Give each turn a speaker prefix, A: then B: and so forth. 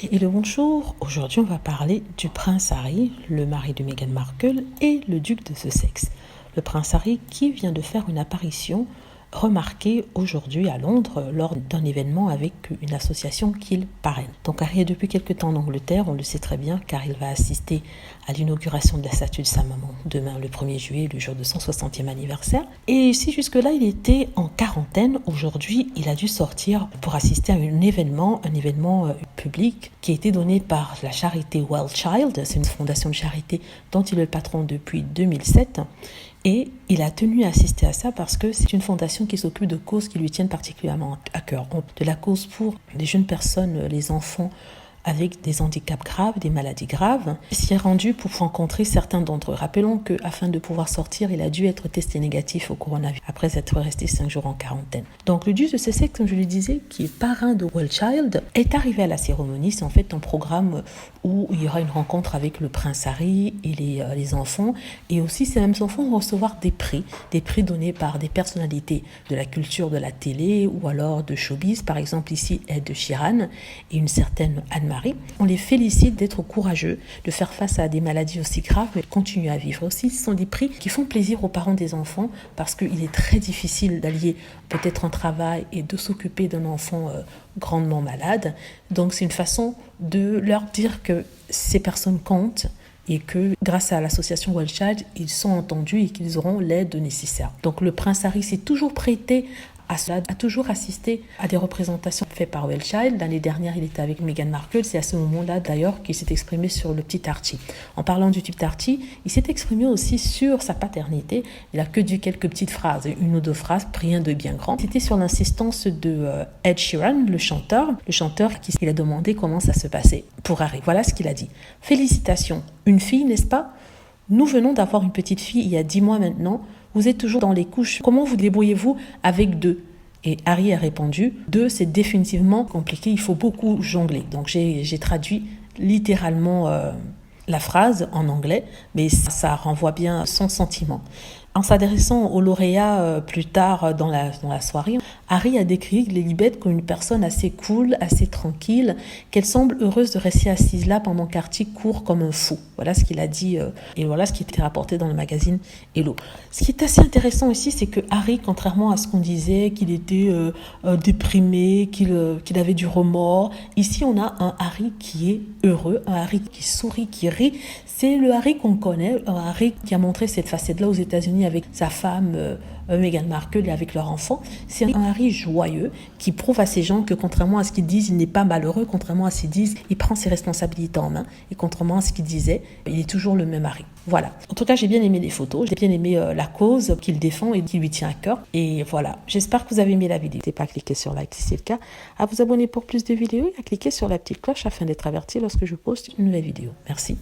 A: Et le bonjour, aujourd'hui on va parler du prince Harry, le mari de Meghan Markle et le duc de Sussex. Le prince Harry qui vient de faire une apparition remarquée aujourd'hui à Londres lors d'un événement avec une association qu'il parraine. Donc Harry est depuis quelque temps en Angleterre, on le sait très bien car il va assister à l'inauguration de la statue de sa maman demain le 1er juillet, le jour de son 60e anniversaire. Et si jusque-là il était en quarantaine, aujourd'hui il a dû sortir pour assister à un événement public qui a été donné par la charité Well Child. C'est une fondation de charité dont il est le patron depuis 2007. Et il a tenu à assister à ça parce que c'est une fondation qui s'occupe de causes qui lui tiennent particulièrement à cœur. De la cause pour les jeunes personnes, les enfants avec des handicaps graves, des maladies graves. Il s'y est rendu pour rencontrer certains d'entre eux. Rappelons qu'afin de pouvoir sortir, il a dû être testé négatif au coronavirus après être resté 5 jours en quarantaine. Donc le duc de Sussex, comme je le disais, qui est parrain de Well Child, est arrivé à la cérémonie. C'est en fait un programme où il y aura une rencontre avec le prince Harry et les enfants. Et aussi, ces mêmes enfants vont recevoir des prix donnés par des personnalités de la culture de la télé ou alors de showbiz. Par exemple, ici, Ed Sheeran et une certaine Anne-Marie. On les félicite d'être courageux, de faire face à des maladies aussi graves, mais de continuer à vivre. Aussi, ce sont des prix qui font plaisir aux parents des enfants parce qu'il est très difficile d'allier peut-être un travail et de s'occuper d'un enfant grandement malade. Donc, c'est une façon de leur dire que ces personnes comptent et que grâce à l'association Well Child, ils sont entendus et qu'ils auront l'aide nécessaire. Donc, le prince Harry s'est toujours prêté à cela, a toujours assisté à des représentations faites par Well Child. L'année dernière, il était avec Meghan Markle. C'est à ce moment-là, d'ailleurs, qu'il s'est exprimé sur le petit Archie. En parlant du petit Archie, il s'est exprimé aussi sur sa paternité. Il a que dit quelques petites phrases, une ou deux phrases, rien de bien grand. C'était sur l'insistance de Ed Sheeran, le chanteur qui il a demandé comment ça se passait pour Harry. Voilà ce qu'il a dit. Félicitations, une fille, n'est-ce pas? Nous venons d'avoir une petite fille il y a 10 mois maintenant. Vous êtes toujours dans les couches. Comment vous débrouillez-vous avec 2? Et Harry a répondu, 2, c'est définitivement compliqué, il faut beaucoup jongler. Donc j'ai traduit littéralement la phrase en anglais, mais ça renvoie bien son sentiment. En s'adressant aux lauréats plus tard dans la soirée, Harry a décrit Lilibet comme une personne assez cool, assez tranquille, qu'elle semble heureuse de rester assise là pendant qu'Archie court comme un fou. Voilà ce qu'il a dit et voilà ce qui était rapporté dans le magazine Hello. Ce qui est assez intéressant aussi, c'est que Harry, contrairement à ce qu'on disait, qu'il était déprimé, qu'il avait du remords, ici on a un Harry qui est heureux, un Harry qui sourit, qui rit. C'est le Harry qu'on connaît, un Harry qui a montré cette facette-là aux États-Unis avec sa femme Meghan Markle et avec leur enfant. C'est un Harry joyeux qui prouve à ces gens que contrairement à ce qu'ils disent, il n'est pas malheureux, contrairement à ce qu'ils disent, il prend ses responsabilités en main et contrairement à ce qu'il disait, il est toujours le même Harry. Voilà. En tout cas, j'ai bien aimé les photos, j'ai bien aimé la cause qu'il défend et qui lui tient à cœur. Et voilà, j'espère que vous avez aimé la vidéo. N'hésitez pas à cliquer sur like si c'est le cas, à vous abonner pour plus de vidéos et à cliquer sur la petite cloche afin d'être averti lorsque je poste une nouvelle vidéo. Merci.